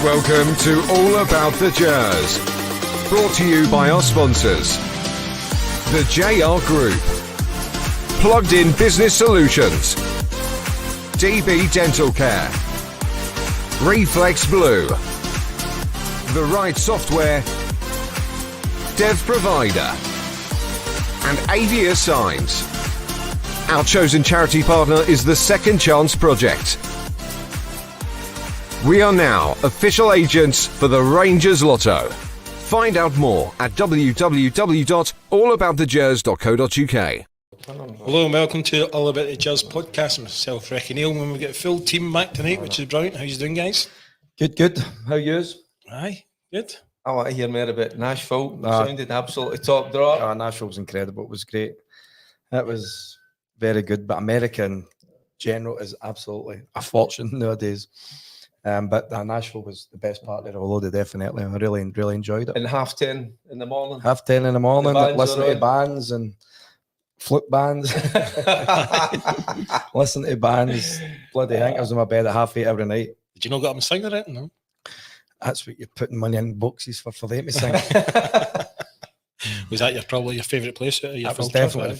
Welcome to All About the Gers. Brought to you by our sponsors. The JR Group. Plugged In Business Solutions. DB Dental Care. Reflex Blue. The Right Software. Dev Provider. And Avia Signs. Our chosen charity partner is the Second Chance Project. We are now official agents for the Rangers Lotto. Find out more at www.allaboutthegers.co.uk. Hello and welcome to All About the Gers podcast. Myself, Ricki Neill, when we get a full team back tonight, which is brilliant. How you doing, guys? Good. How yours? Aye, good. I want to hear more about Nashville. Sounded absolutely top draw. Nashville was incredible. It was great. It was very good. But America in general is absolutely a fortune nowadays. But Nashville was the best part of the holiday, definitely. I really enjoyed it. And 10:30 in the morning. 10:30 in the morning, listening to on. bands and flute bands. Listening to bands. Bloody hell, I was in my bed at 8:30 every night. Did you not get them singing it? No. That's what you're putting money in boxes for them to sing. Was that probably your favourite place? That was definitely a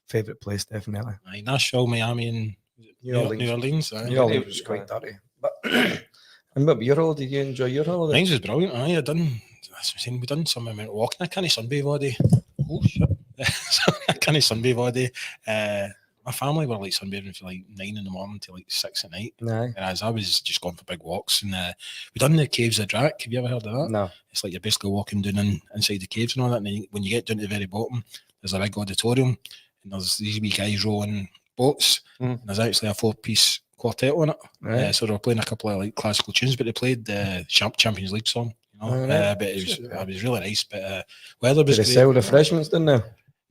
favourite place, definitely. Aye, Nashville, Miami, and New Orleans. Aye. New Orleans was quite dirty. But and what about your holiday? Did you enjoy your holiday? Mine was brilliant. Aye, we done some amount of walking. I can't sunbathe all day. Oh shit! I can't sunbathe all day. My family were like sunbathing from like 9 in the morning till like 6 at night. Whereas I was just going for big walks. And we done the Caves of Drac. Have you ever heard of that? No. It's like you're basically walking down inside the caves and all that. And then when you get down to the very bottom, there's a big auditorium, and there's these wee guys rowing boats. And there's actually a 4-piece quartet on it. Right. So they were playing a couple of like classical tunes, but they played the Champions League song. You know? But it was really nice. But weather was Did they sell refreshments, didn't they?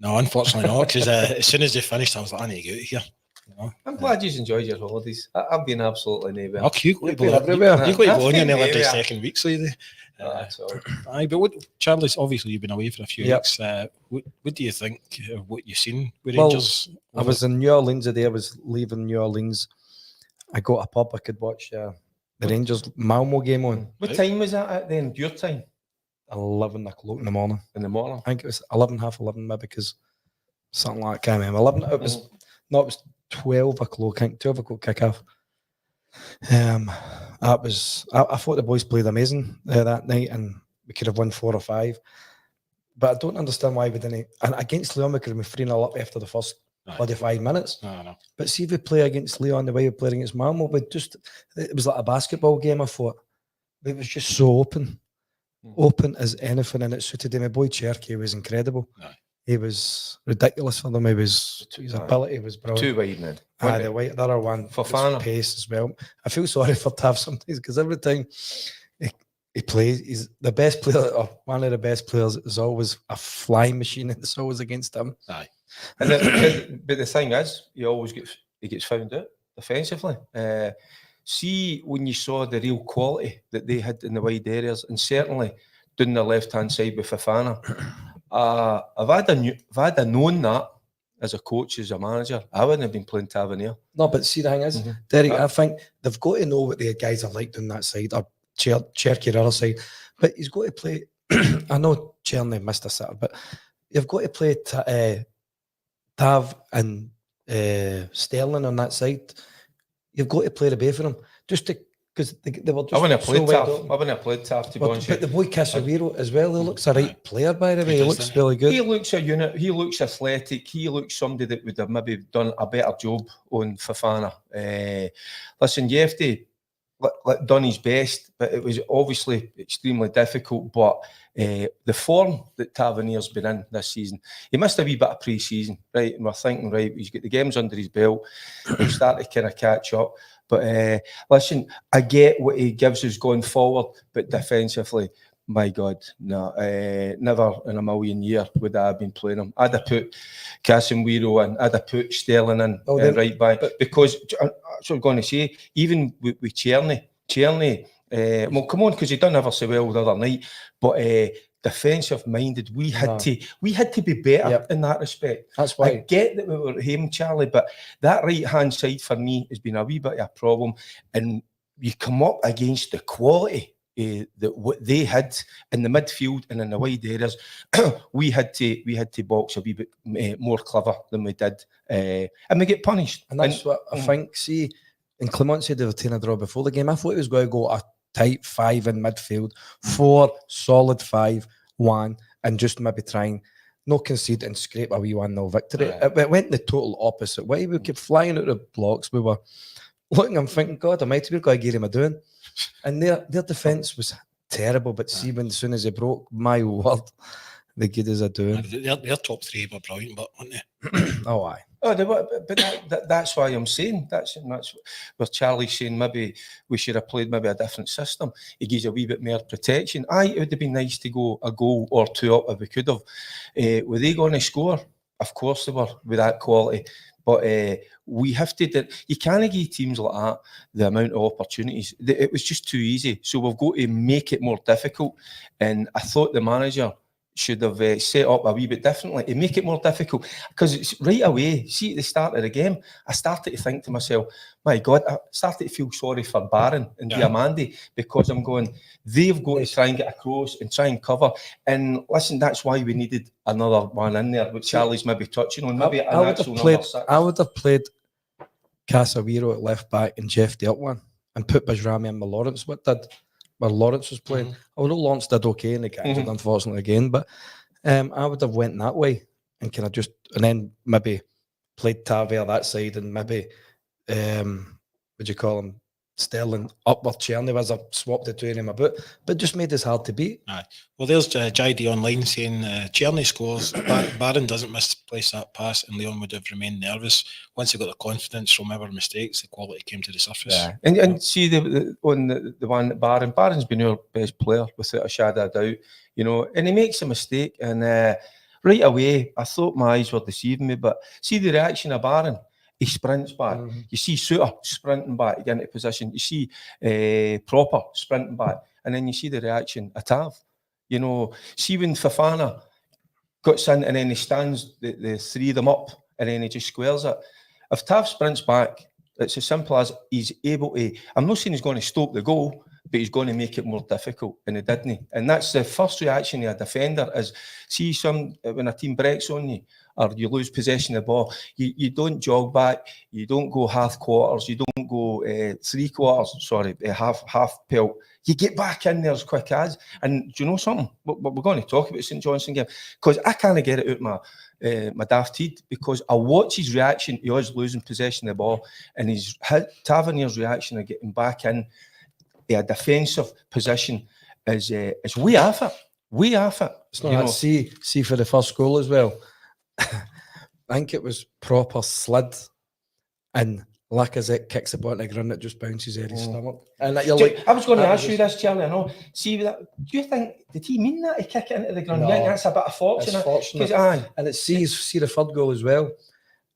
No, unfortunately not, because as soon as they finished, I was like, I need to get out of here. You know? I'm glad you enjoyed your holidays. I've been absolutely nowhere. Oh, you got to Bologna nearly every second week, lady. Aye, but Charlie's obviously you've been away for a few weeks. What do you think of what you've seen with Rangers? I was in New Orleans the day I was leaving New Orleans. I got a pub I could watch the Rangers Malmo game on. What time was that at then? Your time? 11 o'clock in the morning. In the morning? I think it was 11, half 11 maybe, because something like that. I can't remember. 11, it was 12 o'clock. I think 12 o'clock kick-off. I thought the boys played amazing that night, and we could have won 4 or 5. But I don't understand why we didn't. And against Lyon, we could have been 3-0 up after the first 45 minutes. No. But see if we play against Lyon the way we played against Malmo, it was like a basketball game, I thought. It was just so open. Open as anything, and it suited him. My boy Cerny was incredible. He was ridiculous for them. His ability was brilliant. 2 wide now. The other one for pace as well. I feel sorry for Tav sometimes, because every time he plays, he's the best player, or one of the best players. Is always a flying machine, and it's always against him. Aye. But the thing is, he gets found out defensively. See, when you saw the real quality that they had in the wide areas, and certainly down the left-hand side with Fofana, if I'd known that as a coach, as a manager, I wouldn't have been playing Tavernier. No, but see, the thing is, Derek, I think they've got to know what the guys are like on that side, or Cerny on the other side. But he's got to play. I know Cerny missed a sitter, but you've got to play Tav and Sterling on that side. You've got to play the both of them, just because they were just. I wouldn't have played Tav to be honest. But the boy Casemiro as well, he looks a right player, by the way. He looks really good. He looks a unit. He looks athletic. He looks somebody that would have maybe done a better job on Fofana. Listen, you have to done his best, but it was obviously extremely difficult. But the form that Tavernier's been in this season, he missed a wee bit of pre-season, right? And we're thinking, right, he's got the games under his belt. He'll start to kind of catch up. But listen, I get what he gives us going forward, but defensively, my God, no, never in a million years would I have been playing him. I'd have put Casemiro in, I'd have put Sterling in right back. Because, that's what I'm going to say, even with Cerny, well, come on, because he done ever so well the other night, but defensive minded, we had to be better in that respect. That's why I get that we were at home, Charlie, but that right hand side for me has been a wee bit of a problem. And you come up against the quality that what they had in the midfield and in the wide areas, we had to box a wee bit more clever than we did, and we get punished. And that's what I think. See, in Clement said they were taking a draw before the game. I thought he was going to go a tight 5 in midfield, 4 solid 5-1, and just maybe try and not concede and scrape a wee 1-0 victory. It went the total opposite way. We kept flying out of blocks. We were looking, I'm thinking, God almighty, we've got to get him a doing. And their defence was terrible, but see, when as soon as they broke, my word, the good as a doing. Their top 3 were brilliant, but weren't they? Oh, aye. Oh, but that's why I'm saying that's where Charlie's saying maybe we should have played maybe a different system. It gives a wee bit more protection. It would have been nice to go a goal or 2 up if we could have. Were they going to score? Of course they were with that quality. But we have to. You can't give teams like that the amount of opportunities. It was just too easy. So we've got to make it more difficult. And I thought the manager should have set up a wee bit differently to make it more difficult, because it's right away. See, at the start of the game, I started to think to myself, my God, I started to feel sorry for Barron and Diamandi, because I'm going, they've got to try and get across and try and cover. And listen, that's why we needed another one in there, which Charlie's maybe touching on. Maybe I would have played Casemiro at left back and Jeff the up one and put Bajrami and Lawrence. Where Lawrence was playing. Although Lawrence did okay in the game, unfortunately again, but I would have went that way and kind of just, and then maybe played Taver that side, and maybe would you call him Sterling up with Cerny as I swapped the two of them about, but just made this hard to beat. Aye. Well, there's JD online saying Cerny scores, Barron doesn't misplace that pass, and Lyon would have remained nervous. Once he got the confidence from our mistakes, the quality came to the surface. Yeah. And see the one that Barron's been our best player without a shadow of doubt, you know, and he makes a mistake, and right away I thought my eyes were deceiving me, but see the reaction of Barron. He sprints back. You see Suter sprinting back to get into position. You see Proper sprinting back. And then you see the reaction of Tav. You know, see when Fofana gets in and then he stands the 3 of them up and then he just squares it. If Tav sprints back, it's as simple as he's able to, I'm not saying he's going to stop the goal, but he's going to make it more difficult, and he didn't. And that's the first reaction of a defender is, see when a team breaks on you, or you lose possession of the ball, you don't jog back, you don't go half quarters, you don't go 3 quarters, sorry, half pelt. You get back in there as quick as, and do you know something? We're going to talk about St Johnstone game, because I can't get it out my daft head, because I watch his reaction to us losing possession of the ball, and his Tavernier's reaction of getting back in a defensive position is way off it. Way off it. It's not that. See for the first goal as well. I think it was Proper slid, and Lacazette kicks the ball in the ground, it just bounces out his stomach. And you're like, I was going to ask you this, Charlie. I know. See that? Do you think did he mean that, he kick it into the ground? No, you think that's a bit of fortune? It's fortunate. And it see the third goal as well.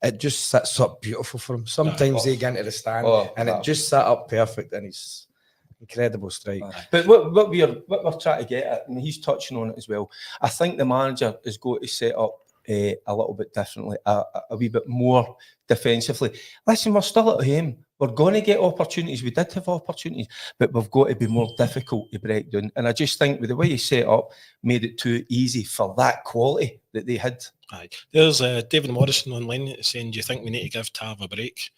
It just sits up beautiful for him. Sometimes they get into the stand, and it just sat up perfect, and he's incredible strike. But what we're trying to get at, and he's touching on it as well, I think the manager is going to set up a little bit differently, a wee bit more defensively. Listen, we're still at home. We're going to get opportunities. We did have opportunities, but we've got to be more difficult to break down. And I just think with the way he set up, made it too easy for that quality that they had. Aye. There's David Morrison online saying, do you think we need to give Tav a break?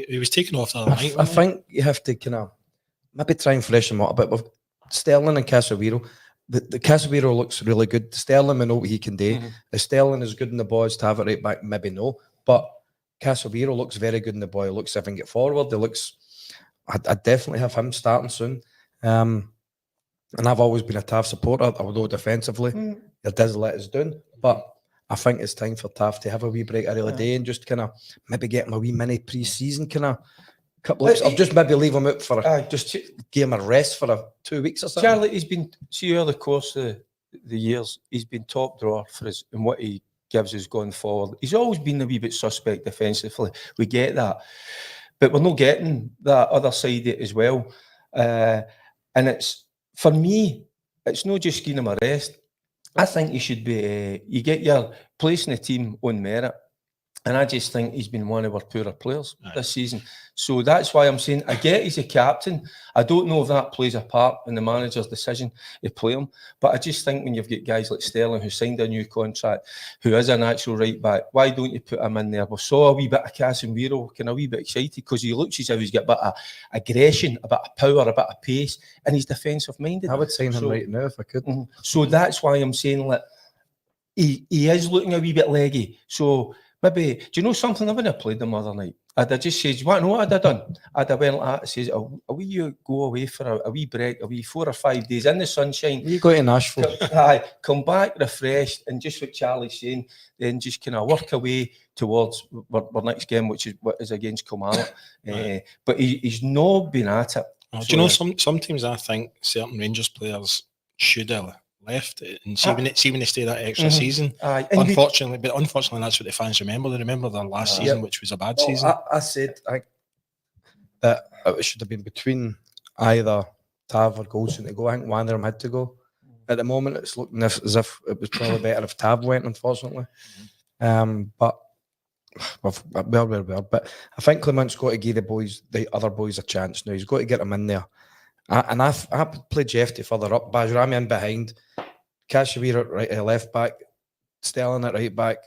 He was taken off the other night. I think you have to kind of maybe try and freshen him up a bit. With Sterling and Casemiro, the Casemiro looks really good. Sterling, we know what he can do. If Sterling is good in the ball, is Tav it right back, maybe no. But Casemiro looks very good in the ball. He looks if he can get forward. I definitely have him starting soon. And I've always been a Tav supporter, although defensively, it does let us down. But I think it's time for Tav to have a wee break every day and just kind of maybe get him a wee mini pre-season kind of couple of weeks. I'll just maybe leave him out for just give him a rest for 2 weeks or something. Charlie, he's been, see over the course of the years, he's been top drawer for us and what he gives us going forward. He's always been a wee bit suspect defensively. We get that. But we're not getting that other side of it as well. And it's, for me, it's not just giving him a rest. I think you should be, you get your place in the team on merit. And I just think he's been one of our poorer players this season. So that's why I'm saying, I get he's a captain. I don't know if that plays a part in the manager's decision to play him. But I just think when you've got guys like Sterling, who signed a new contract, who is a natural right back, why don't you put him in there? We saw a wee bit of Casemiro, kind of a wee bit excited because he looks as if he's got a bit of aggression, a bit of power, a bit of pace, and he's defensive minded. I would sign him right now if I could. So that's why I'm saying that he is looking a wee bit leggy. So maybe, do you know something? I wouldn't have played them the other night. I'd have just said, you want to know what I'd have done? I'd have went like that and says, a wee go away for a wee break, a wee 4 or 5 days in the sunshine. You go to Nashville. Come back refreshed, and just what Charlie's saying, then just kind of work away towards our next game, which is against Kilmarnock. But he's not been at it. Do you know, sometimes I think certain Rangers players should have left and see when they stay that extra season. Unfortunately, that's what the fans remember. They remember their last season, which was a bad season. I said that it should have been between either Tav or Goldson to go. I think one of them had to go. At the moment, it's looking as if it was probably better if Tav went, unfortunately. But But I think Clement's got to give the other boys a chance now. He's got to get them in there. I played Jeff to further up. Bajrami in behind, Kashmir at left back, Sterling at right back,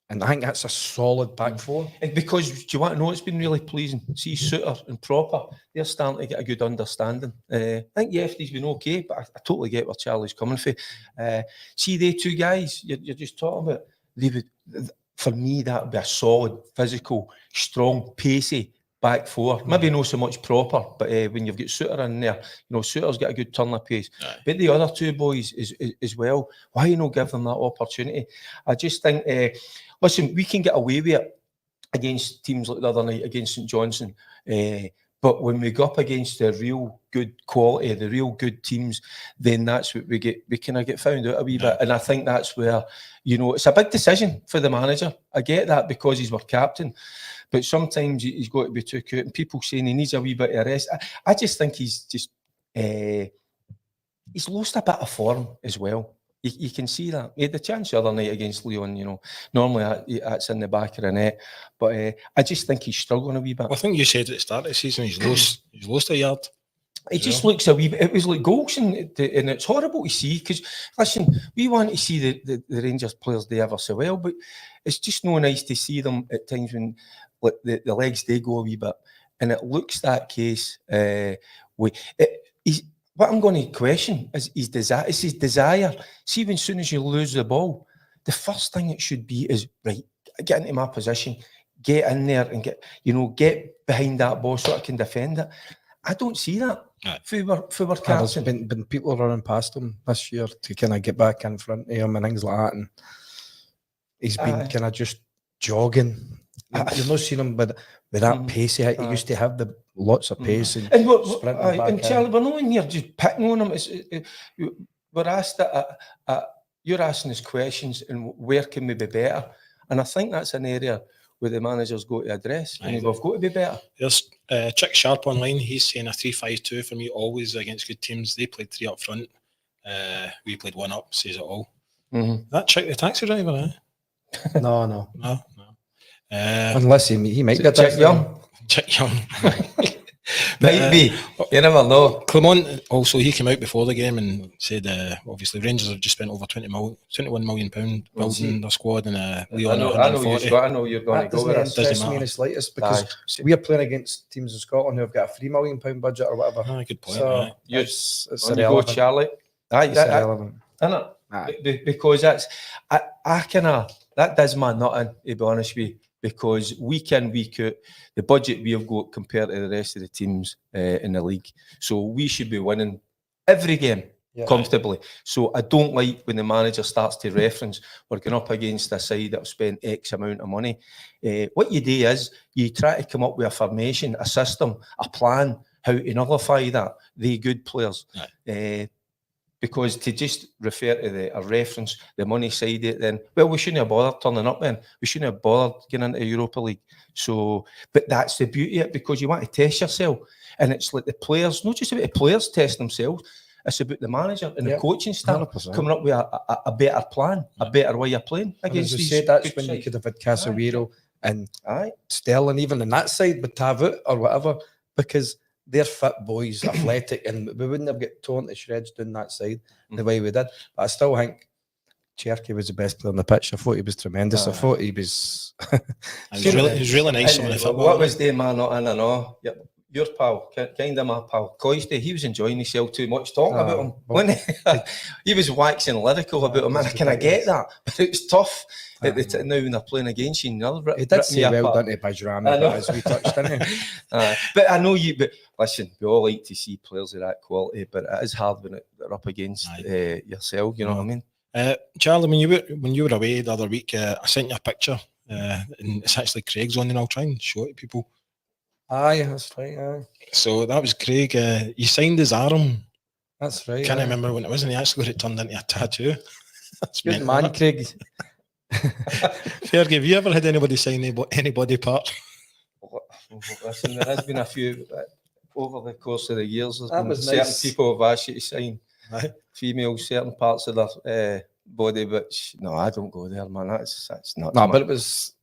and I think that's a solid back four. And because, do you want to know, it's been really pleasing. See Suter and Proper, they're starting to get a good understanding. I think Yefty's been okay, but I totally get where Charlie's coming from. See they two guys you're just talking about, they would, for me, that would be a solid, physical, strong, pacey back four. Maybe not so much Proper, but when you've got Suter in there, you know, Suter's got a good turn of pace. Right. But the other two boys is as well, why not give them that opportunity? I just think, listen, we can get away with it against teams like the other night, against St Johnstone. But when we go up against the real good quality, the real good teams, then that's what we get. We kind of get found out a wee bit. And I think that's where, you know, it's a big decision for the manager. I get that because he's our captain. But sometimes he's got to be too cute. And people saying he needs a wee bit of rest. I just think he's just, he's lost a bit of form as well. You can see that. He had the chance the other night against Lyon, you know. Normally that's in the back of the net. But I just think he's struggling a wee bit. Well, I think you said at the start of the season he's lost a yard. It just looks a wee bit. It was like Golson, and it's horrible to see because, listen, we want to see the Rangers players do ever so well, but it's just no nice to see them at times when like, the legs, they go a wee bit. And it looks that case. What I'm going to question is his desire. It's his desire. See, when soon as you lose the ball, the first thing it should be is, right, get into my position, get in there and get behind that ball so I can defend it. I don't see that for our captain. There's been people running past him this year to kind of get back in front of him and things like that. And he's been kind of just jogging. You've not seen him with that pace he used to have, the lots of pace. And Charlie, we're not in here just picking on him. We're asked you're asking us questions and where can we be better? And I think that's an area where the manager's got to address. And we've got to be better. There's Chick Sharp online. He's saying a 3-5-2 for me, always against good teams. They played 3 up front. We played 1 up, says it all. That Chick the taxi driver, eh? No. Unless he might be Chick Young. Chick Young. Might be. You never know. Clement, also, he came out before the game and said, obviously, Rangers have just spent over £21 million building their squad, and Lyon. I know you're going to go with us. That doesn't me in the slightest, because we are playing against teams in Scotland who have got a £3 million budget or whatever. Good point. So it's irrelevant. Go, Charlie. It's irrelevant. Isn't it? Because that does my nothing, to be honest with you. Because week in, week out, the budget we have got compared to the rest of the teams in the league. So we should be winning every game comfortably. So I don't like when the manager starts to reference, we're going up against a side that have spent X amount of money. What you do is you try to come up with a formation, a system, a plan, how to nullify that, the good players. Because to just refer to a reference, the money side of it, then, well, we shouldn't have bothered turning up then. We shouldn't have bothered getting into Europa League. So, but that's the beauty of it, because you want to test yourself. And it's like the players, not just about the players test themselves, it's about the manager and the coaching staff 100%. Coming up with a better plan, a better way of playing against these. That's when you could have had Casemiro and Aye. Sterling, even on that side, would have it or whatever, because they're fit boys, athletic, and we wouldn't have got torn to shreds down that side the way we did. But I still think Cherky was the best player on the pitch. I thought he was tremendous. I thought he was. He was really nice. Some of the football. What was the man not in and all? Yep. Your pal, kind of my pal, Coisty, he was enjoying himself too much talking about him, wasn't he? He was waxing lyrical about him, and I kind of get that, but it was tough at the now when they're playing against you. He did say well done to Bajrami, but as we touched, didn't he? But I know you, but listen, we all like to see players of that quality, but it is hard when they're up against yourself, you know what I mean? Charlie, when you were away the other week, I sent you a picture, and it's actually Craig's on, and I'll try and show it to people. Aye, that's right. Aye. So that was Craig. He signed his arm. That's right. Can't remember when it was, and he actually got it turned into a tattoo. That's good man, Craig. Fergie, have you ever had anybody sign any body part? Listen, there has been a few over the course of the years. There's been was certain nice. people have asked you to sign females certain parts of their body, but no, I don't go there, man. That's not. No, but it was.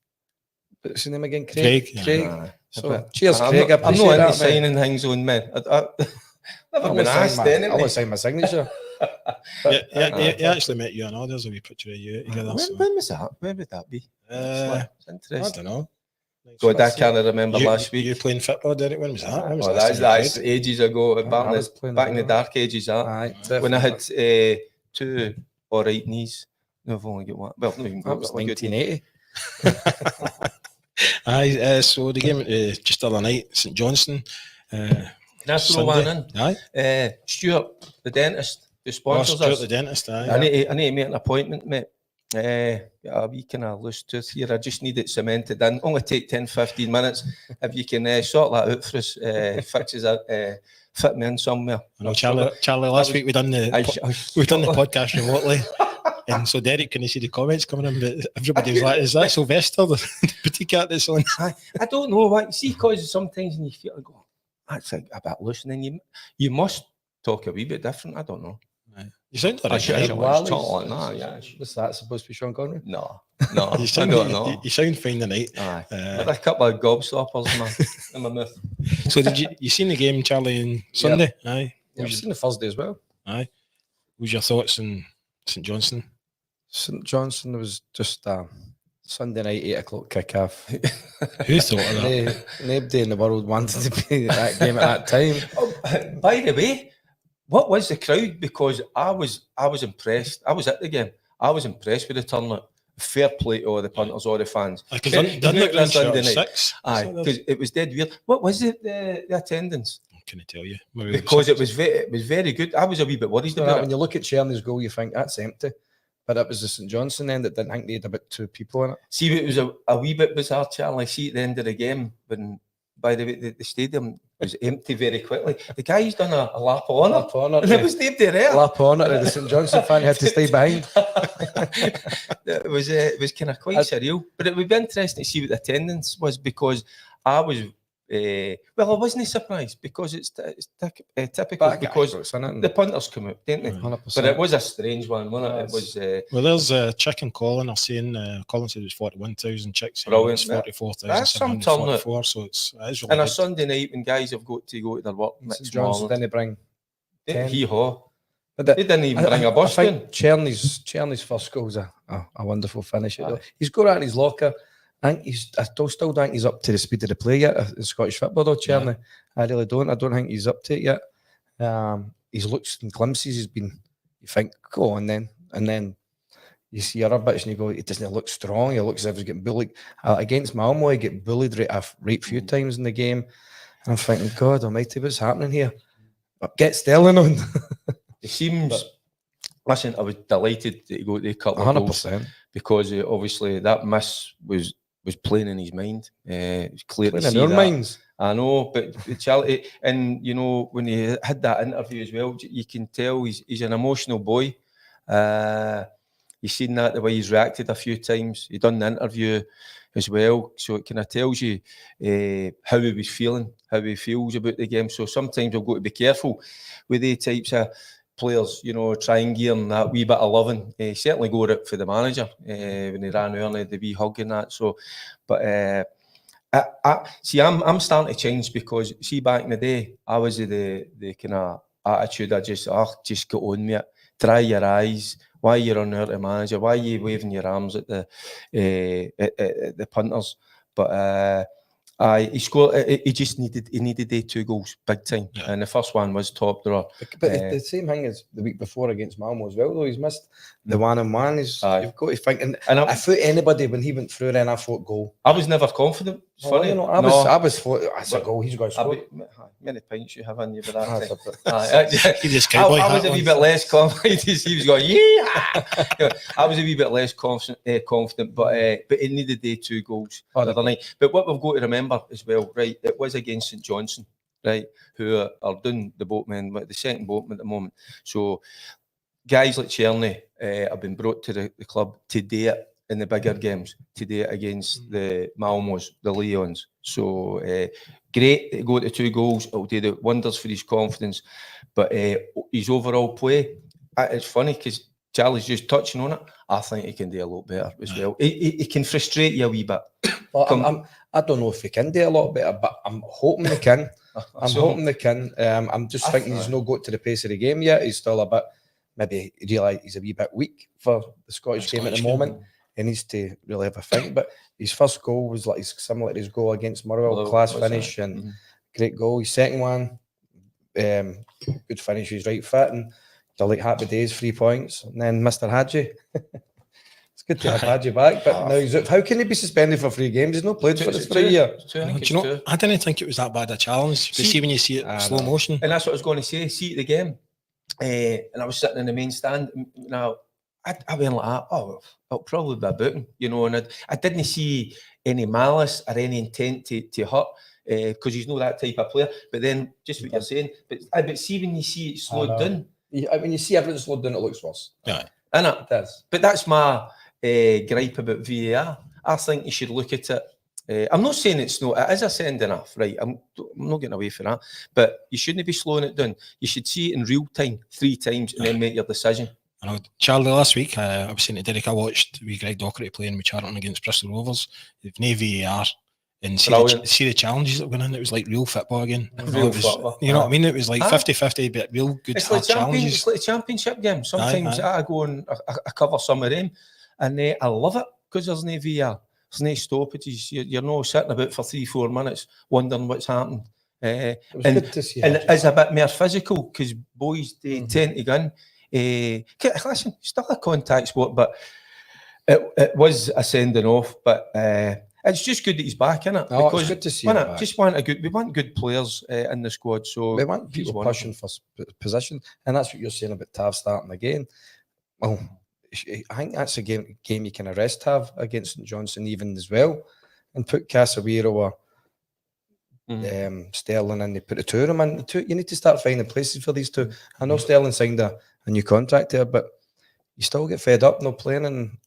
What's his name again? Craig. So, cheers, I'm Craig. not, I'm not into signing signing things on men. Never been asked I anyway. want to sign my signature. He actually met you and all. There's a wee picture of you together. When was that? When would that be? It's I interesting. don't know. God, I can't remember last week. You playing football, Derek? When was that? When was Oh, that that's ages ago. Back in the dark ages, Aye, when I had 2 all right knees. No, I've only got one. Well, not even that was 1980. Aye, so the game just the other night, St Johnstone. Can I throw one in? Aye. Stuart, the dentist, who sponsors Stuart us. the dentist, aye. I need to make an appointment, mate. A wee kind of loose tooth here. I just need it cemented in. Only take 10-15 minutes. If you can sort that out for us, fixes it, fit me in somewhere. I know, Charlie. Last week we done the podcast remotely. And so Derek couldn't see the comments coming in, but everybody was like, "Is that Sylvester, the boutique cat that's on?" I don't know why. See, because sometimes when you feel like, oh, that's a bit loose, and then you must talk a wee bit different. I don't know. You sound like What's that supposed to be, Sean Connery? No. You sound, I don't know. You sound fine tonight. Aye. With a couple of gobstoppers in my mouth. So did you seen the game, Charlie, on Sunday? Yep. Aye. I've seen the Thursday as well. Aye. What was your thoughts on St Johnstone? St Johnstone was just Sunday night, 8 o'clock kick-off. Who thought of that? Nobody in the world wanted to be at that game at that time. Oh, by the way, what was the crowd? Because I was impressed. I was at the game. I was impressed with the turnout. Fair play to all the punters, all the fans. Didn't look like Sunday night. 6. Aye, because it was dead weird. What was it? The attendance? Can I tell you? Because it was very good. I was a wee bit worried about it. When you look at Cerny's goal, you think that's empty. But it was the St Johnstone end that didn't think they had about 2 people in it. See, it was a wee bit bizarre, Charlie. See, at the end of the game, when, by the way, the stadium was empty very quickly. The guy's done a lap on it. And it was nobody there. Lap on it. The St Johnstone fan had to stay behind. It was kind of quite surreal. But it would be interesting to see what the attendance was, because I was... well, I wasn't surprised, because it's typical, because the punters come out, didn't they? 100%. But it was a strange one, wasn't it? It was. Well, there's Chicken Colin. I've seen Colin said it was 41,000 chicks. Brilliant. It's 44,000. That's some turnout. So it's really and good. a Sunday night when guys have got to go to their work. St Johnstone didn't bring. Hee-haw. But They didn't even bring a bus in. Cerny's first goal was a wonderful finish. He's got out in his locker. I still don't think he's up to the speed of the play yet in Scottish football, though, Cerny. I really don't. I don't think he's up to it yet. He's looks in glimpses. You think, go on then. And then you see other bits and you go, he doesn't look strong. He looks as if he's getting bullied. Against Malmo, he get bullied right few times in the game. And I'm thinking, God almighty, what's happening here? But get Sterling on. It seems... Listen, I was delighted to go to a couple of 100%. goals, because obviously that miss was playing in his mind. It was clear to see in our that. minds. I know, but Charlie, and you know, when he had that interview as well, you can tell he's an emotional boy. You've seen that the way he's reacted a few times. He done the interview as well, so it kind of tells you how he was feeling, how he feels about the game. So sometimes I've got to be careful with the types of players, you know, trying gearing that wee bit of loving. Certainly go out for the manager when he ran early, the wee hug and that. So, but see, I'm starting to change because see, back in the day, I was the kind of attitude. I just get on with it. Dry your eyes. Why you're on there to manager? Why are you waving your arms at the punters? But he scored. He just needed 2 goals, big time. Yeah. And the first one was top drawer. But it's the same thing as the week before against Malmo as well, though. He's missed the 1-on-1. You've got to think. And I thought anybody, when he went through, then I thought goal. I was never confident. It's funny. You know, I was thought that's a goal. He's got to score. Many pints you have on you for that. I was a wee bit less confident. He was going, yeah. I was a wee bit less confident, but he needed the 2 goals the other night. But what we've got to remember as well, right? It was against St Johnstone, right? Who are doing the boatmen, the second boatman at the moment. So guys like Cerny have been brought to the club to do it in the bigger games, to do it against the Malmos, the Lyons. So great to go to 2 goals. It'll do the wonders for his confidence. But his overall play, it's funny because Charlie's just touching on it. I think he can do a lot better as well. He can frustrate you a wee bit. Well, I don't know if he can do a lot better, but I'm hoping he can. Hoping they can. I'm just thinking he's not got to the pace of the game yet. He's still a bit, maybe realise he's a wee bit weak for the Scottish game at the moment. He needs to really have a think. But his first goal was like similar to his goal against Motherwell, class finish and great goal. His second one, good finish. He's right fit and they're like happy days, 3 points. And then Mr. Haji. It's good to have Haji back, but now he's out. How can he be suspended for 3 games? He's not played for this for a year. I didn't think it was that bad a challenge. See when you see it in slow motion. And that's what I was going to say. See it again. And I was sitting in the main stand. Now, I went like that, it'll probably be a booting, you know, and I didn't see any malice or any intent to hurt because he's not that type of player. But then, just what you're saying, but see when you see it slowed down. When you see everything slowed down, it looks worse. Yeah. It does. But that's my gripe about VAR. I think you should look at it. I'm not saying it's not, it is a sending off, right? I'm not getting away from that. But you shouldn't be slowing it down. You should see it in real time 3 times and then make your decision. I know, Charlie, last week, I was saying to Derek, I watched Greg Docherty playing with Charlton against Bristol Rovers. They've no VAR. And see the challenges that went in. It was like real football again. Football. You know what I mean? It was like 50-50, but real good challenges. It's like a championship game. Sometimes I go and I cover some of them, and I love it because there's no VAR. There's no stoppages. You're not sitting about for 3-4 minutes wondering what's happened. And it's a bit more physical because boys they tend to go in. Listen, still a contact sport, but it was a sending off. But it's just good that he's back in it. It's good to see him back. We want good players in the squad. So we want people pushing for position, and that's what you're saying about Tav starting again. Well, I think that's a game you can arrest Tav against St Johnstone even as well, and put Casemiro or Sterling in. They put the 2 of them in. You need to start finding places for these 2. I know Sterling signed a new contract there, but you still get fed up not playing, and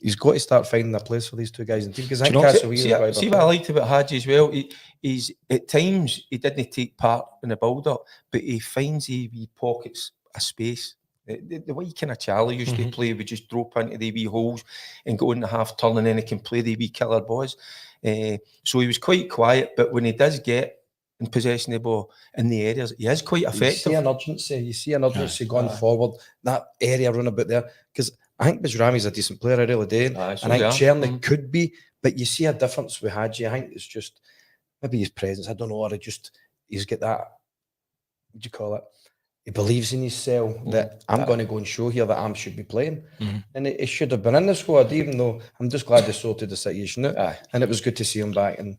he's got to start finding a place for these 2 guys in the team. Because I think see what I liked about Haji as well. He's at times he didn't take part in the build-up, but he finds wee pockets of space. The way kind of Charlie used to play, we just drop into the wee holes and go in the half turn, and then he can play the wee killer boys. So he was quite quiet, but when he does get in possession of the ball in the areas, he is quite effective. You see an urgency going forward, that area run about there. Because I think Bajrami's a decent player, I really do. And I think Cerny could be, but you see a difference with Haji. I think it's just maybe his presence, I don't know, or he's got that, what do you call it? He believes in himself that I'm going to go and show here that I should be playing. And he should have been in the squad, even though I'm just glad they sorted the situation out. And it was good to see him back. And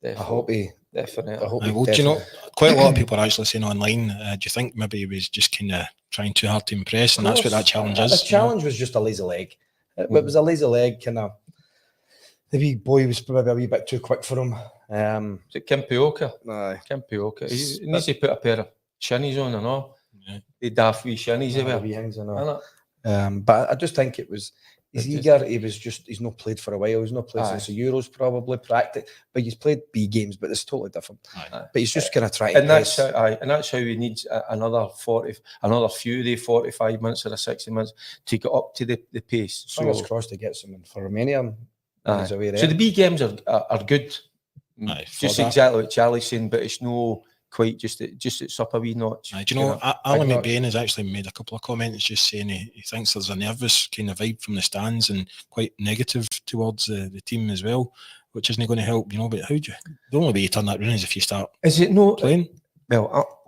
I hope he... Definitely. Do you know, quite a lot of people are actually saying online, do you think maybe he was just kind of trying too hard to impress, and that's what that challenge is? The challenge was just a lazy leg. It was a lazy leg, kind of. The wee boy was probably a wee bit too quick for him. Is it Kimpioka? Kimpioka. He needs to put a pair of shinnies on and all. The daft wee shinnies they wear. But I just think it was He's eager. He's not played for a while. He's not played since the Euros, probably practice. But he's played B games, but it's totally different. But he's just going to try. And that's how he needs another 45 minutes or 60 minutes to get up to the pace. So fingers crossed to get someone for Romania. So the B games are good. Just exactly what Charlie's saying, but it's no quite just it's up a wee notch. Do you know, Alan McBain has actually made a couple of comments just saying he thinks there's a nervous kind of vibe from the stands and quite negative towards the team as well, which isn't going to help, but the only way you turn that around is if you start playing. Well,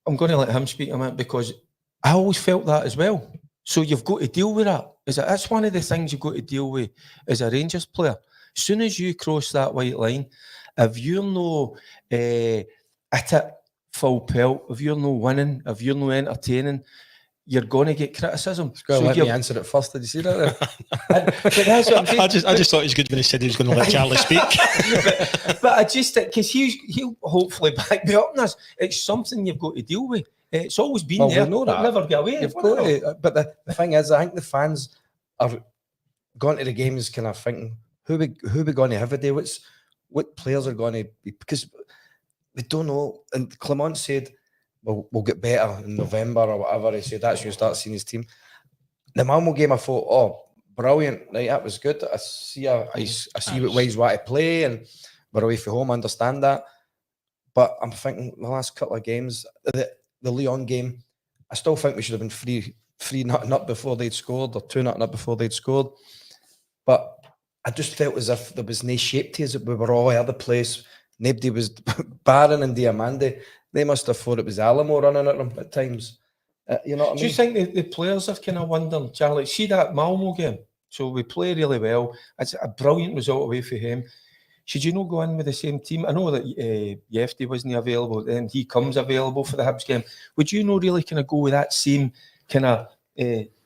I'm going to let him speak a minute because I always felt that as well. So you've got to deal with that. That's one of the things you've got to deal with as a Rangers player. As soon as you cross that white line, if you're no at it full pelt, if you're no winning, if you're no entertaining, you're going to get criticism. So let me answer it first. Did you see that? I just thought it was good when he said he was going to let Charlie speak. but I just think because he'll hopefully back me up on this. It's something you've got to deal with. It's always been there. We know that. Never get away. You've got to, but the thing is, I think the fans are going to the games kind of thinking, who we going to have a day? What players are going to be? Because we don't know. And Clement said, we'll get better in November or whatever. He said that's when you start seeing his team. The Malmo game, I thought, brilliant. Right, that was good. I see what ways want to play, and we're away from home. I understand that. But I'm thinking the last couple of games, the Lyon game, I still think we should have been 3-0 up before they'd scored, or 2-0 up before they'd scored. But I just felt as if there was no shape to us. We were all over the place. Nobody was Barron and Diamande. They must have thought it was Alamo running at them at times. You know what I mean? Do you think the players have kind of wondered, Charlie? See that Malmo game? So we play really well. It's a brilliant result away for him. Should you not go in with the same team? I know that Yefty wasn't available, and he comes available for the Hibs game. Would you not really kind of go with that same kind of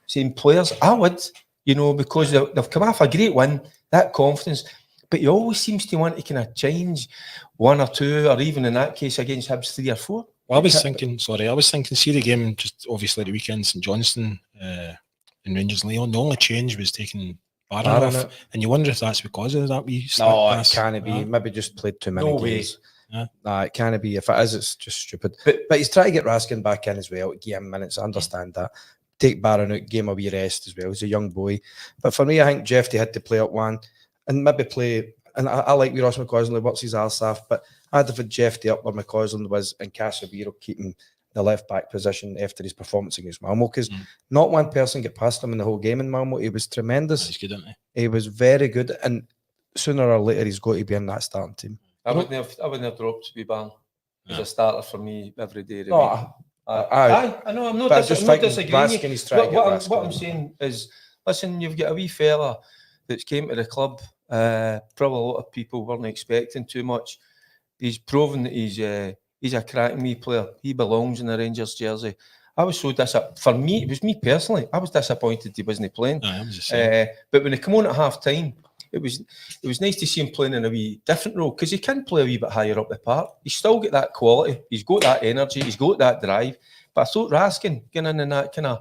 same players? I would, because they've come off a great win, that confidence. But he always seems to want to kind of change one or two, or even in that case against Hibs 3 or 4. Well, I was thinking, see the game just obviously the weekend, St Johnstone and Rangers Lyon. The only change was taking Barron off, and you wonder if that's because of that wee slip pass. It can't be. Maybe just played too many games. No, it can't be. If it is, it's just stupid. But he's trying to get Raskin back in as well, give him minutes. I understand that. Take Barron out, give him a wee rest as well. He's a young boy. But for me, I think Jeffy had to play up one and maybe play. And I like where Ross McCausland works his arse off, but I'd have had Jeffy up where McCausland was and Casemiro keeping the left back position after his performance against Malmo, because not one person get past him in the whole game in Malmo. He was tremendous. He's good, isn't he? He was very good, and sooner or later he's got to be in that starting team. I wouldn't have dropped to be banned as a starter for me every day. No, I know. I'm not disagreeing. What I'm saying is, listen, you've got a wee fella that's came to the club. Probably a lot of people weren't expecting too much. He's proven that he's a cracking wee player. He belongs in the Rangers jersey. I was so disappointed. For me, it was me personally. I was disappointed he wasn't playing. But when he came on at half time, it was nice to see him playing in a wee different role, because he can play a wee bit higher up the park. He's still got that quality. He's got that energy. He's got that drive. But I thought Raskin getting in that kind of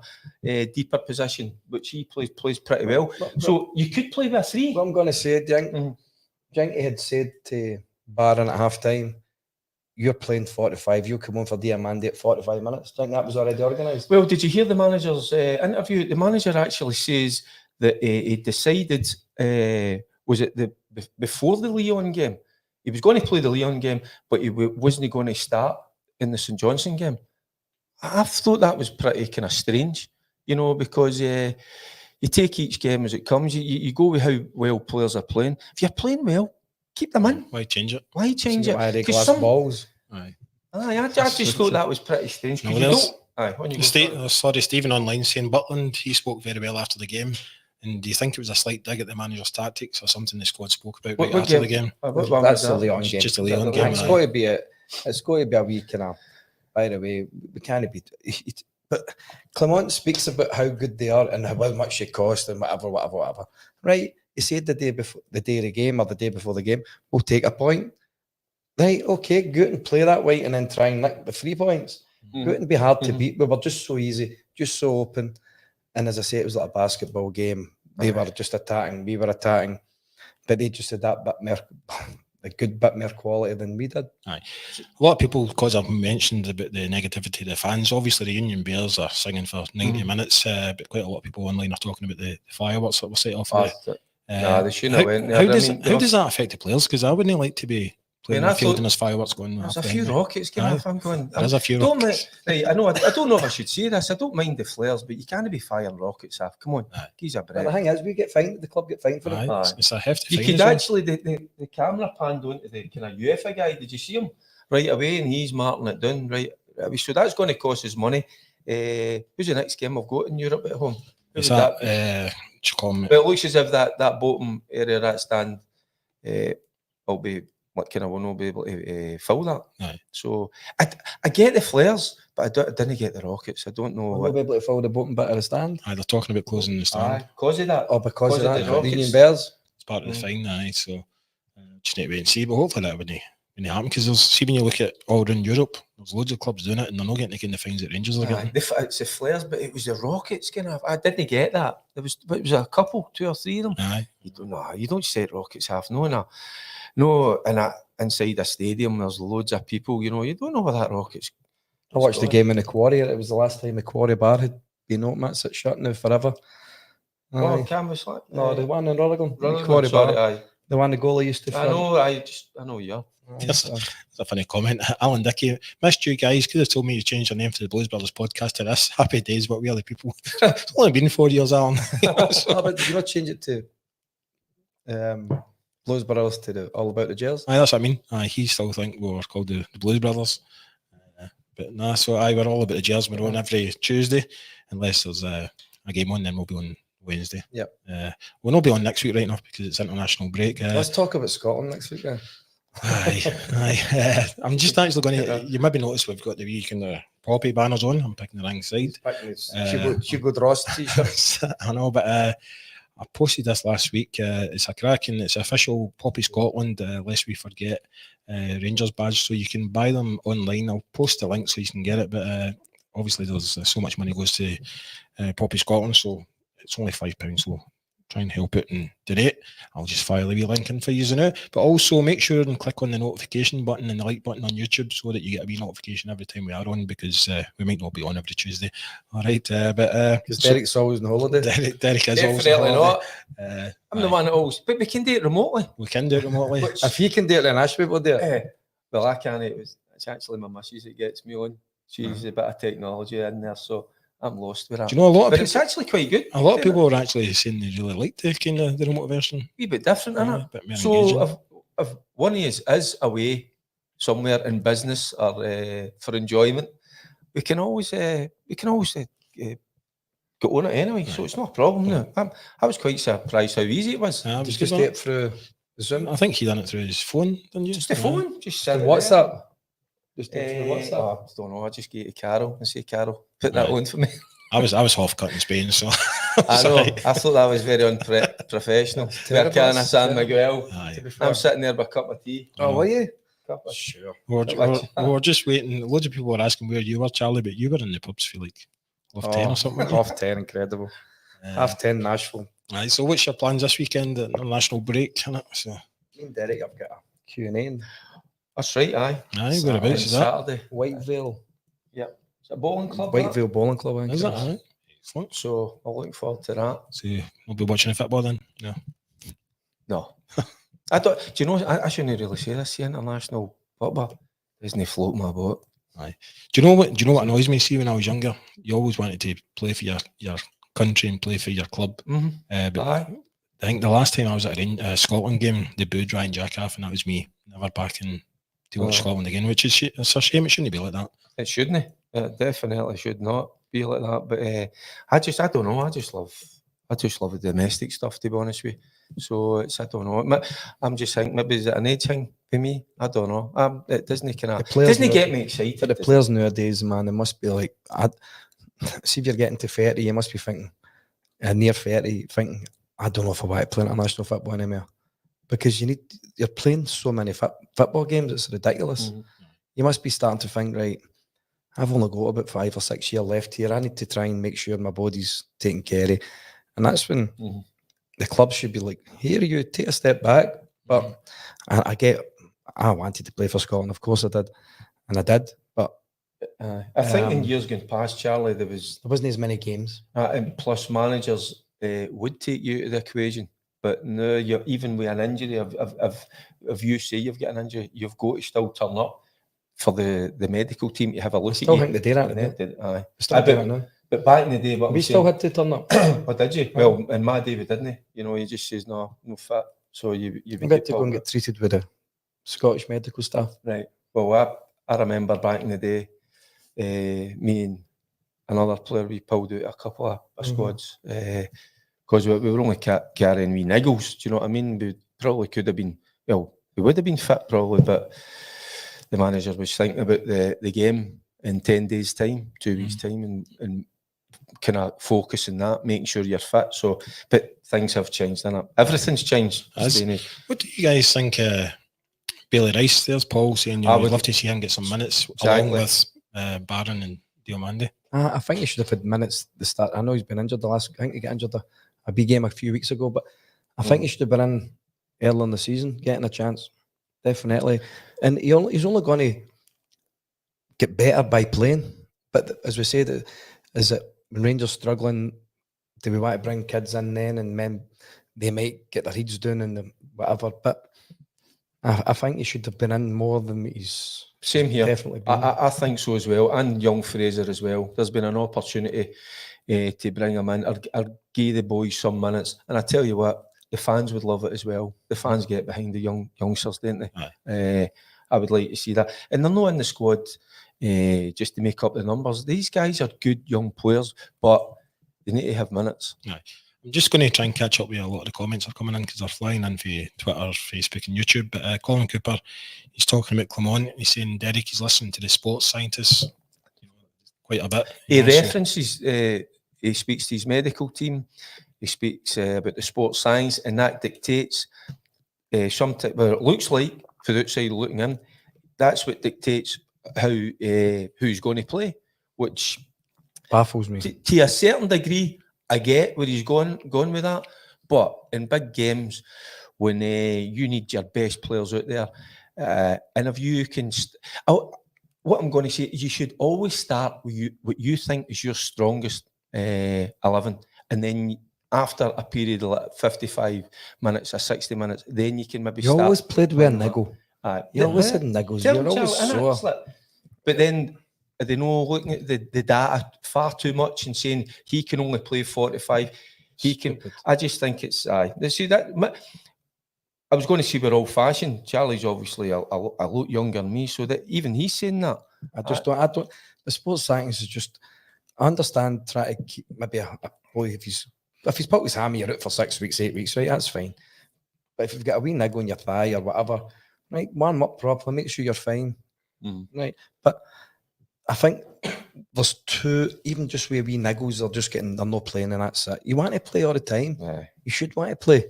deeper position, which he plays pretty well. So you could play with a 3. What I'm going to say, Jinky had said to Barron at half time, you're playing 45, you come on for Diamande at 45 minutes. I think that was already organised. Well, did you hear the manager's interview? The manager actually says that he decided, was it before the Lyon game? He was going to play the Lyon game, but he wasn't going to start in the St Johnstone game. I thought that was pretty kind of strange, because you take each game as it comes. You go with how well players are playing. If you're playing well, keep them in. Why change it? Why change it? Because some balls. I just thought that was pretty strange. Stephen online saying Butland, he spoke very well after the game. And do you think it was a slight dig at the manager's tactics or something the squad spoke about after the game? That's the Lyon game. Just the Lyon game. It's got to be a wee kind of. By the way, we can't be. But Clement speaks about how good they are and how much they cost and whatever. Right? He said the day of the game or the day before the game, we'll take a point. Right? Okay, go out and play that way and then try and nick the 3 points. Go out and be hard to beat. We were just so easy, just so open. And as I say, it was like a basketball game. They were just attacking, we were attacking, but they just had that bit more, a good bit more quality than we did. Aye. A lot of people, because I've mentioned about the negativity of the fans, obviously the Union Bears are singing for 90 minutes, but quite a lot of people online are talking about the fireworks that were set off. Nah, they shouldn't have went there. How does that affect the players? Because I wouldn't like to be playing in the field and there's fireworks going. There's a few rockets going off. I'm going. There's a few rockets. Right, I know. I don't know if I should say this. I don't mind the flares, but you can't be firing rockets off. Come on, geez a break. The thing is, we get fined. The club get fined for it. It's a hefty fine. You could actually the camera panned onto the kind of UEFA guy. Did you see him right away? And he's marking it down right. So that's going to cost us money. Who's the next game I've got in Europe at home? Is that? But it looks as if that bottom area, that stand, will be. What kind of one will be able to fill that? Aye. So I get the flares, but I didn't get the rockets. I don't know. We'll be able to fill the bottom bit of the stand. They're talking about closing the stand. Because of that. Or because of that, the Union Bears. It's part of the fine, so just need to wait and see. But hopefully that wouldn't happen, because see, when you look at all around Europe, there's loads of clubs doing it and they're not getting the fines that Rangers are getting. It's the flares, but it was the rockets kind of. I didn't get that. It was a couple, 2 or 3 of them. Aye. You don't set rockets half. No, and inside a stadium, there's loads of people. You don't know where that rocket's. I watched the game in the Quarry. It was the last time the Quarry bar had been open. That's it shut now forever. Canvas. No, the one in Rutherglen. Quarry bar. The one the goalie used to. I know. Yeah. That's a funny comment. Alan Dickey, missed you guys. Could have told me you changed your name to the Blues Brothers podcast to this. Happy days, but we are the people. It's only been 4 years, Alan. But did you not change it to Blues Brothers to the All About the Gers? Aye, that's what I mean. He still think we were called the Blues Brothers. But nah, so we're all about the Gers. We're on every Tuesday, unless there's a game on, then we'll be on Wednesday. Yep. We'll not be on next week right now because it's international break. Let's talk about Scotland next week, guys. Aye. I'm just actually going to. You maybe notice we've got the wee kind of poppy banners on. I'm picking the wrong side. Hugo Dross t-shirt. I know, but I posted this last week. It's a cracking. It's official Poppy Scotland. Lest we forget, Rangers badge. So you can buy them online. I'll post the link so you can get it. But obviously, there's so much money goes to Poppy Scotland, so it's only £5. So try and help it and donate. I'll just file the wee link in for you now. But also make sure and click on the notification button and the like button on YouTube so that you get a wee notification every time we are on, because we might not be on every Tuesday. All right, but because Derek's always on holiday. Derek is always definitely on holiday. Not. I'm the one that always. But we can do it remotely. We can do it remotely. If you can do it, then I should be able to do it. Well, I can't. It's actually my missus that gets me on. She's a bit of technology in there, so I'm lost with that. Do you know a lot of people? It's actually quite good. A lot of people are actually saying they really like the kind of the remote version. A wee bit different, isn't it? Bit more so engaging. if one of us is away somewhere in business or for enjoyment, we can always get on it anyway. So it's not a problem now. I was quite surprised how easy it was. Just to get through Zoom. I think he done it through his phone, didn't you? Just the phone. Just WhatsApp. Just WhatsApp. I don't know. I just get to Carol and say, Carol, put that on for me. I was half cut in Spain, so I know. I thought that was very unprofessional. Can San Miguel. I'm sitting there with a cup of tea. Oh, were you? Sure. We're just waiting. Loads of people were asking where you were, Charlie, but you were in the pubs for like 10 or something. 10, incredible. 10 Nashville. Aye, so what's your plans this weekend? The international break, innit? So me and Derek, I've got a Q&A. That's right, aye. Whereabouts is that? Saturday. Whitevale. Yep. It's a bowling club. Whitevale Bowling Club, I think. Is that right? Excellent. So I'm looking forward to that. So we'll be watching the football then? No. I don't. Do you know? I shouldn't really say this. The international football doesn't float my boat. Aye. Do you know what annoys me? See, when I was younger, you always wanted to play for your country and play for your club. But I think the last time I was at a Scotland game, they booed Ryan Jackoff, and that was me. Never back in to watch Scotland again, which is it's a shame. It shouldn't be like that. It shouldn't. It definitely should not be like that. But I don't know. I just love the domestic stuff, to be honest with you. So I don't know. I'm just thinking maybe is it an age thing for me? I don't know. It doesn't get me excited. For the players nowadays, man, they must be like, see if you're getting to 30, you must be thinking, near 30, thinking, I don't know if I want to play international football anymore. Because you're playing so many football games, it's ridiculous. You must be starting to think, right, I've only got about 5 or 6 years left here. I need to try and make sure my body's taken care of. And that's when the club should be like, here you take a step back. But I wanted to play for Scotland, of course I did, and I did. But I think in years gone past, Charlie, there wasn't as many games. And plus managers would take you out of the equation. But now, even with an injury, if you say you've got an injury, you've got to still turn up for the medical team to have a look at you. I still think they do that today. Still do it now. But back in the day, we still had to turn up. Oh, did you? Well, in my day, we didn't. You know, he just says, no fit. So you get to go and get treated with the Scottish medical staff. Right. Well, I remember back in the day, me and another player, we pulled out a couple of squads because we were only carrying wee niggles. Do you know what I mean? We probably could have been, well, we would have been fit probably, but the manager was thinking about the game in 10 days' time, 2 weeks' time, and kind of focus on that, making sure you're fit. So, but things have changed, innit? Everything's changed. What do you guys think? Bailey Rice, there's Paul saying I would love to see him get some minutes along with Barron and Diomande. I think he should have had minutes at the start. I know he's been injured I think he got injured a big game a few weeks ago, but I think he should have been in early in the season, getting a chance. Definitely. And he's only going to get better by playing. But as we said, is it when Rangers struggling, do we want to bring kids in then and then they might get their heads down and whatever? But I think he should have been in more than he's same here. Definitely been. I think so as well, and young Fraser as well. There's been an opportunity to bring him in or give the boys some minutes. And I tell you what, the fans would love it as well. The fans get behind the youngsters, don't they? I would like to see that. And they're not in the squad just to make up the numbers. These guys are good young players, but they need to have minutes. I'm just going to try and catch up with a lot of the comments that are coming in because they're flying in for Twitter, Facebook and YouTube. But Colin Cooper, he's talking about Clement. He's saying Derek is listening to the sports scientists quite a bit. He references, he speaks to his medical team. He speaks about the sports science, and that dictates well, it looks like, for the outside looking in, that's what dictates how who's going to play, which baffles me. To a certain degree, I get where he's going with that, but in big games, when you need your best players out there, and if you can, what I'm going to say is you should always start with what you think is your strongest 11, and then after a period of like 55 minutes or 60 minutes, then you can maybe start. You always played with a niggle. You always had niggles. You're always sore. But then they know looking at the data far too much and saying he can only play 45. He can. I just think it's see that. I was going to say we're old fashioned. Charlie's obviously a lot younger than me, so that even he's saying that. I don't. The sports science is just. I understand. Try to keep maybe a boy if he's put his hammy, you're out for 6 weeks, 8 weeks, right? That's fine. But if you've got a wee niggle in your thigh or whatever, right, warm up properly, make sure you're fine, right? But I think there's two, even just with wee niggles, they're not playing, and that's it. You want to play all the time. Yeah. You should want to play,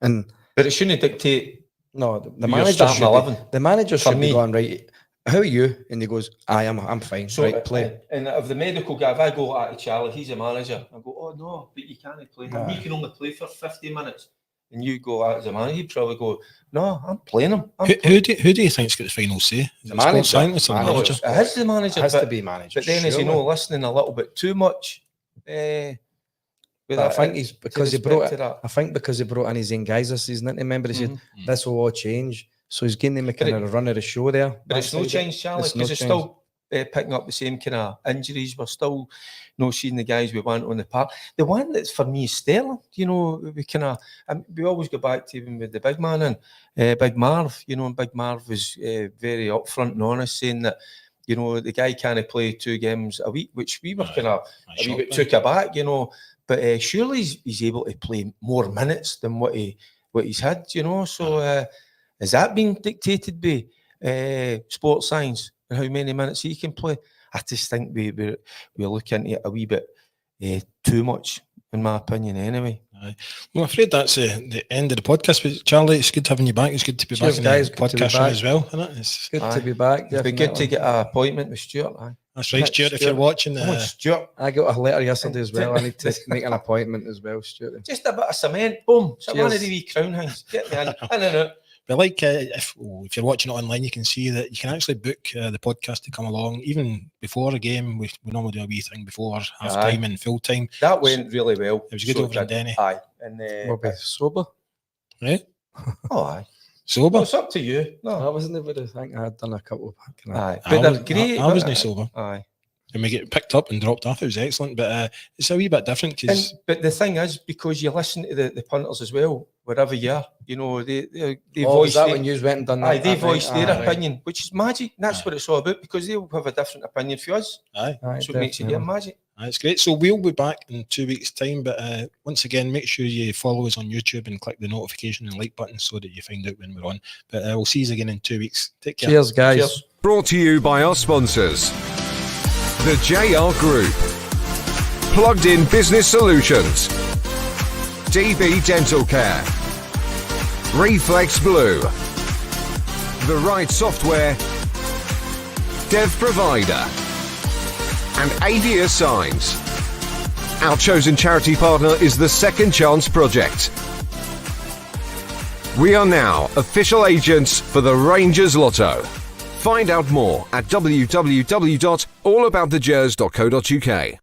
but it shouldn't dictate. No, the manager should. The manager should be going, right. How are you? And he goes, I'm fine. So right, play. And if the medical guy, if I go at Charlie, he's a manager. I go, oh no, but you can't play. No. He can only play for 50 minutes. And you go out as a manager, he'd probably go, no, I'm playing him. Who do you think's got the final say? The manager. It has the manager. It has to be manager. But then, as you know, listening a little bit too much. I think he's because he brought it. I think because he brought in his own guys this season. Remember, he said this will all change. So he's getting them a kind of run of the show there. But it's no change, Charlie, because it's still picking up the same kind of injuries. We're still not seeing the guys we want on the park. The one that's for me is Sterling. You know, we always go back to even with the big man and Big Marv. You know, and Big Marv was very upfront and honest, saying that, you know, the guy can't play 2 games a week, which we were kind of a wee bit took aback, you know. But surely he's able to play more minutes than what he's had, you know. So. Has that been dictated by sports science and how many minutes he can play? I just think we look into it a wee bit too much. in my opinion, anyway. Well, I'm afraid that's the end of the podcast. But Charlie, it's good having you back. It's good to be Cheers, back in guys. the Good to be podcast room back. as well, isn't it? It's Good Aye. to be back. It'd be good to definitely. get an appointment with Stuart. Aye. That's right, Stuart. If you're watching, Come on, Stuart. I got a letter yesterday as well. I need to make an appointment as well, Stuart. Just a bit of cement. Boom. So one of Cheers. the wee crown hangs. Get me in. In and out. but like if you're watching it online, you can see that you can actually book the podcast to come along even before a game. We normally do a wee thing before half time and full time. That went really well. It was good over in Denny. Aye. And We'll be sober. Right? oh, aye. Sober? Well, it's up to you. I No. wasn't able to think I had done a couple of Aye. I But they're was- great. I wasn't but- sober. Aye. And we get picked up and dropped off. It was excellent, but it's a wee bit different because But the thing is, because you listen to the punters as well, wherever you are, you know, they Oh, was voice that their, when you went and done that? aye, they that night? voice their Aye, right. opinion, which is magic. That's Aye. what it's all about, because they'll have a different opinion for us. aye. Aye, That's what makes it their definitely. magic. It's great. So we'll be back in 2 weeks' time. But once again, make sure you follow us on YouTube and click the notification and like button so that you find out when we're on. But we'll see you again in 2 weeks. Take care. Cheers, guys. Cheers. Brought to you by our sponsors. The JR Group. Plugged in Business Solutions. DB Dental Care. Reflex Blue. The Right Software. Dev Provider. And Avia Signs. Our chosen charity partner is the Second Chance Project. We are now official agents for the Rangers Lotto. Find out more at www.allaboutthegers.co.uk.